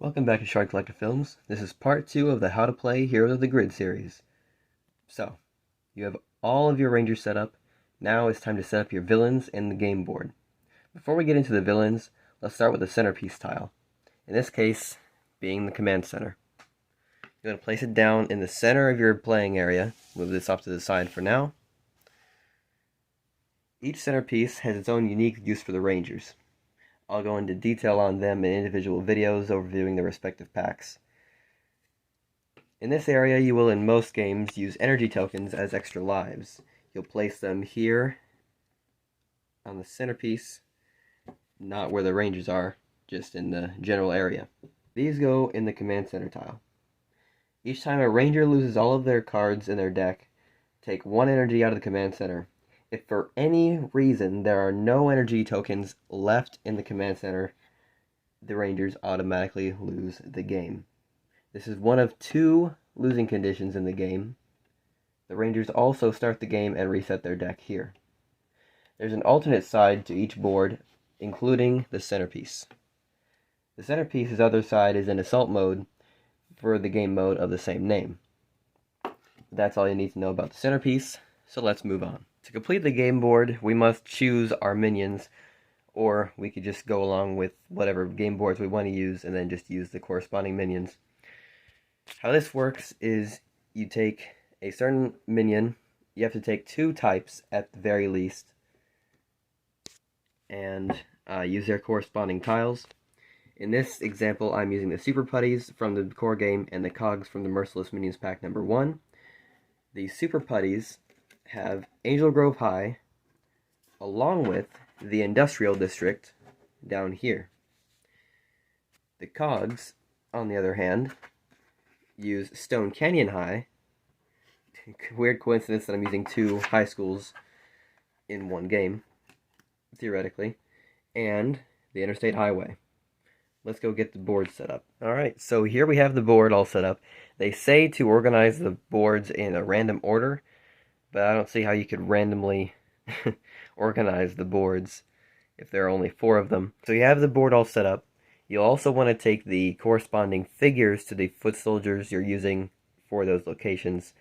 Welcome back to Shard Collector Films. This is part 2 of the How to Play Heroes of the Grid series. So, you have all of your rangers set up. Now it's time to set up your villains in the game board. Before we get into the villains, let's start with the centerpiece tile. In this case, being the command center. You're going to place it down in the center of your playing area. Move this off to the side for now. Each centerpiece has its own unique use for the rangers. I'll go into detail on them in individual videos overviewing their respective packs. In this area, you will in most games use energy tokens as extra lives. You'll place them here on the centerpiece, not where the rangers are, just in the general area. These go in the command center tile. Each time a ranger loses all of their cards in their deck, take 1 energy out of the command center. If for any reason there are no energy tokens left in the command center, the rangers automatically lose the game. This is one of 2 losing conditions in the game. The rangers also start the game and reset their deck here. There's an alternate side to each board, including the centerpiece. The centerpiece's other side is in assault mode for the game mode of the same name. That's all you need to know about the centerpiece, so let's move on. To complete the game board, we must choose our minions, or we could just go along with whatever game boards we want to use and then just use the corresponding minions. How this works is you take a certain minion, you have to take 2 types at the very least, and use their corresponding tiles. In this example, I'm using the Super Putties from the core game and the Cogs from the Merciless Minions pack number 1. The Super Putties have Angel Grove High, along with the Industrial District down here. The Cogs, on the other hand, use Stone Canyon High. Weird coincidence that I'm using 2 high schools in one game, theoretically, and the Interstate Highway. Let's go get the board set up. Alright, so here we have the board all set up. They say to organize the boards in a random order, but I don't see how you could randomly organize the boards if there are only 4 of them. So you have the board all set up. You'll also want to take the corresponding figures to the foot soldiers you're using for those locations,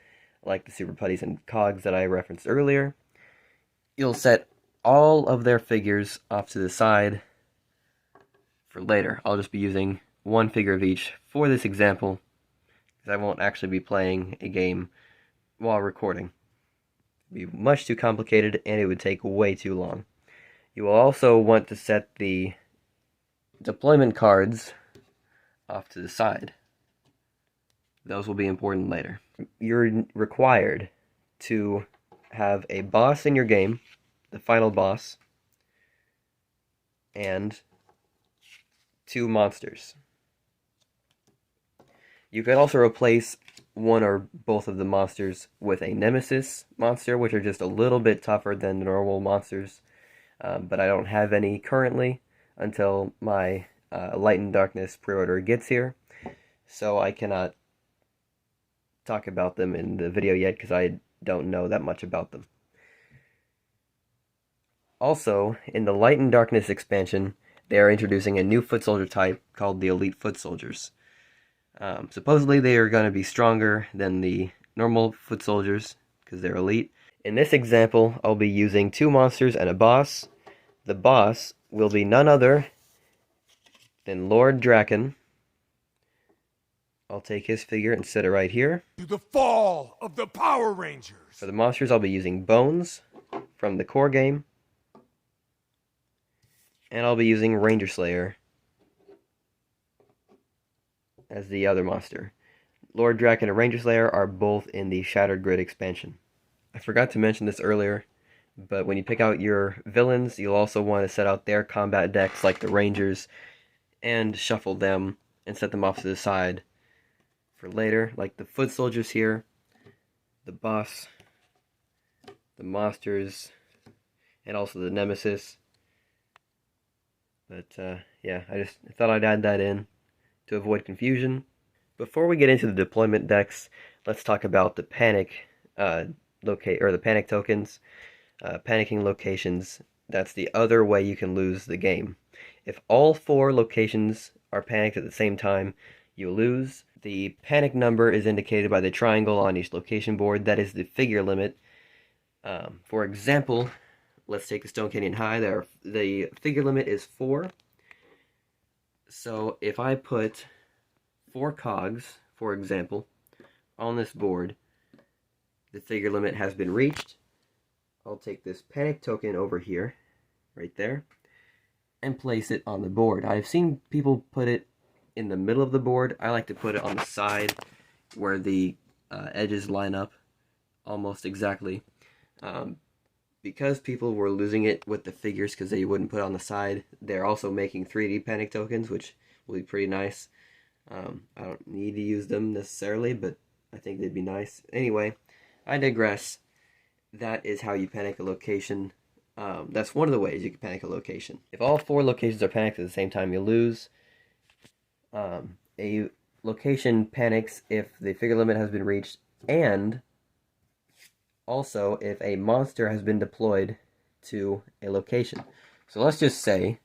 like the Super Putties and Cogs that I referenced earlier. You'll set all of their figures off to the side for later. I'll just be using 1 figure of each for this example, because I won't actually be playing a game while recording. Be much too complicated and it would take way too long. You will also want to set the deployment cards off to the side. Those will be important later. You're required to have a boss in your game, the final boss, and 2 monsters. You could also replace 1 or both of the monsters with a Nemesis monster, which are just a little bit tougher than the normal monsters, but I don't have any currently until my Light and Darkness pre-order gets here, so I cannot talk about them in the video yet because I don't know that much about them. Also, in the Light and Darkness expansion, they are introducing a new foot soldier type called the Elite Foot Soldiers. Supposedly they are going to be stronger than the normal foot soldiers because they're elite. In this example, I'll be using 2 monsters and a boss. The boss will be none other than Lord Draken. I'll take his figure and set it right here. To the fall of the Power Rangers! For the monsters, I'll be using Bones from the core game. And I'll be using Ranger Slayer as the other monster. Lord Draken and Ranger Slayer are both in the Shattered Grid expansion. I forgot to mention this earlier, but when you pick out your villains, you'll also want to set out their combat decks like the Rangers and shuffle them and set them off to the side for later, like the foot soldiers here, the boss, the monsters, and also the Nemesis. But yeah, I just thought I'd add that in to avoid confusion. Before we get into the deployment decks, let's talk about the panic the panic tokens. Panicking locations, that's the other way you can lose the game. If all 4 locations are panicked at the same time, you lose. The panic number is indicated by the triangle on each location board. That is the figure limit. For example, let's take the Stone Canyon High. The figure limit is 4. So if I put 4 cogs, for example, on this board, the figure limit has been reached. I'll take this panic token over here, right there, and place it on the board. I've seen people put it in the middle of the board. I like to put it on the side where the edges line up almost exactly. Because people were losing it with the figures because they wouldn't put it on the side, they're also making 3D panic tokens, which will be pretty nice. I don't need to use them necessarily, but I think they'd be nice. Anyway, I digress. That is how you panic a location. That's one of the ways you can panic a location. If all 4 locations are panicked at the same time, you lose. A location panics if the figure limit has been reached, and also if a monster has been deployed to a location. So let's just say,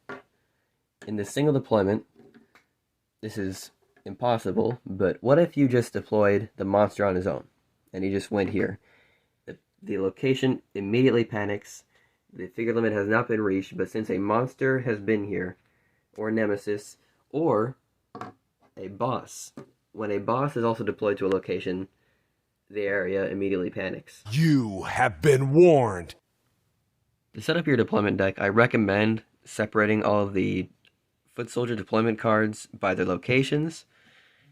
in this single deployment, this is impossible, but what if you just deployed the monster on his own, and he just went here? The location immediately panics. The figure limit has not been reached, but since a monster has been here, or nemesis, or a boss, when a boss is also deployed to a location, the area immediately panics. You have been warned. To set up your deployment deck, I recommend separating all of the foot soldier deployment cards by their locations.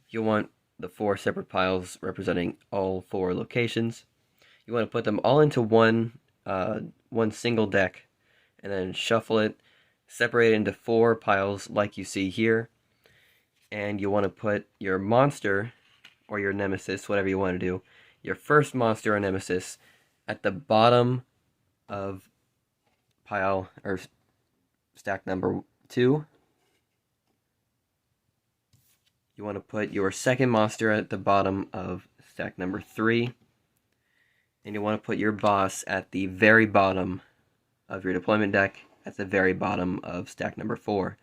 You'll want the 4 separate piles representing all 4 locations. You want to put them all into one single deck, and then shuffle it, separate it into 4 piles like you see here. And you want to put your monster, or your nemesis, whatever you want to do, your first monster or nemesis, at the bottom of pile, or stack number 2. You want to put your second monster at the bottom of stack number 3. And you want to put your boss at the very bottom of your deployment deck, at the very bottom of stack number 4.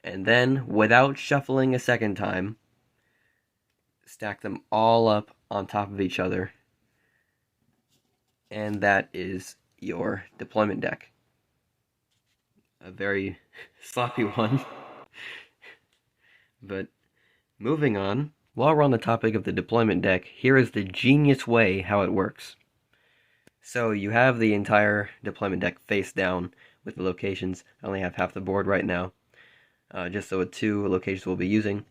And then, without shuffling a second time, stack them all up on top of each other. And that is your deployment deck. A very sloppy one. But moving on, while we're on the topic of the deployment deck, here is the genius way how it works. So you have the entire deployment deck face down with the locations. I only have half the board right now, just so with 2 locations we'll be using.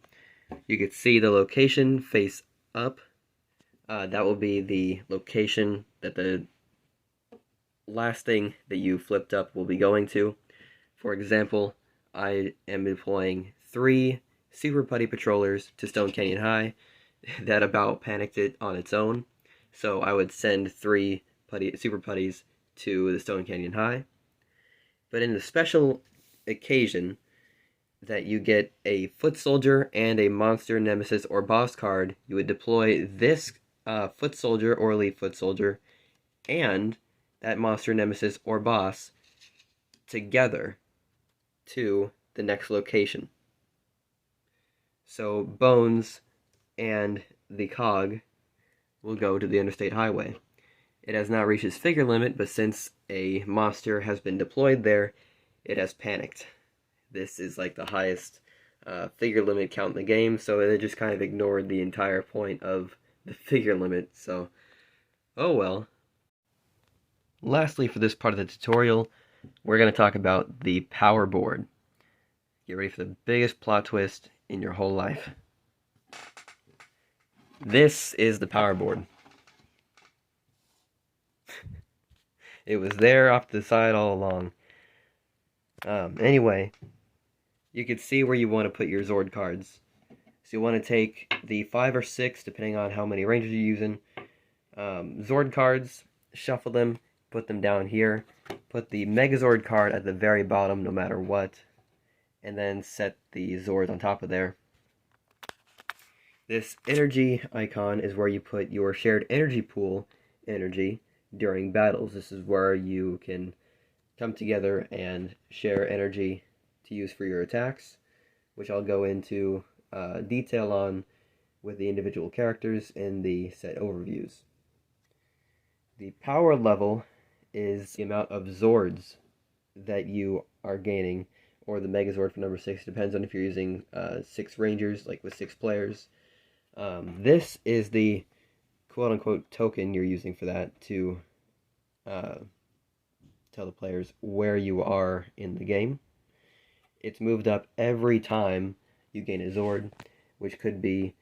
You can see the location face up. That will be the location that the last thing that you flipped up will be going to. For example, I am deploying 3 Super Putty Patrollers to Stone Canyon High. That about panicked it on its own. So I would send 3 Super Putties to the Stone Canyon High. But in the special occasion that you get a foot soldier and a monster, nemesis, or boss card, you would deploy this foot soldier or elite foot soldier and that monster, nemesis, or boss together to the next location. So Bones and the cog will go to the interstate highway. It has not reached its figure limit, but since a monster has been deployed there, it has panicked. This is like the highest figure limit count in the game, so it just kind of ignored the entire point of the figure limit, so oh well. Lastly, for this part of the tutorial, we're going to talk about the power board. Get ready for the biggest plot twist in your whole life. This is the power board. It was there off to the side all along. Anyway, you can see where you want to put your Zord cards. So you want to take the 5 or 6, depending on how many rangers you're using. Zord cards, shuffle them, put them down here. Put the Megazord card at the very bottom, no matter what. And then set the Zords on top of there. This energy icon is where you put your shared energy pool energy during battles. This is where you can come together and share energy to use for your attacks, which I'll go into detail on with the individual characters in the set overviews. The power level is the amount of Zords that you are gaining, or the Megazord for number 6, depends on if you're using 6 Rangers, like with 6 players. This is the quote-unquote token you're using for that to tell the players where you are in the game. It's moved up every time you gain a Zord, which could be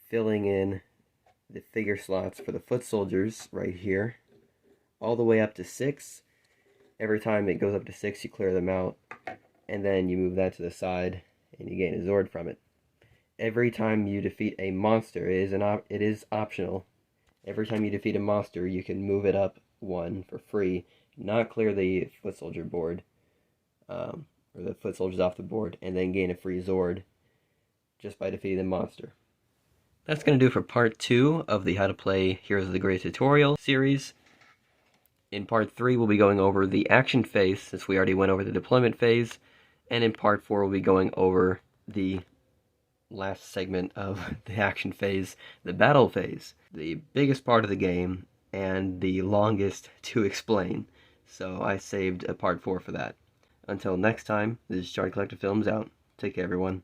filling in the figure slots for the foot soldiers right here, all the way up to 6. Every time it goes up to 6, you clear them out, and then you move that to the side, and you gain a Zord from it. Every time you defeat a monster, it is optional. Every time you defeat a monster, you can move it up 1 for free, not clear the foot soldier board, or the foot soldiers off the board, and then gain a free Zord just by defeating the monster. That's going to do for part 2 of the How to Play Heroes of the Grey tutorial series. In part 3, we'll be going over the action phase, since we already went over the deployment phase, and in part 4, we'll be going over the last segment of the action phase, the battle phase, the biggest part of the game, and the longest to explain. So I saved a part 4 for that. Until next time, this is Charlie Collective Films out. Take care, everyone.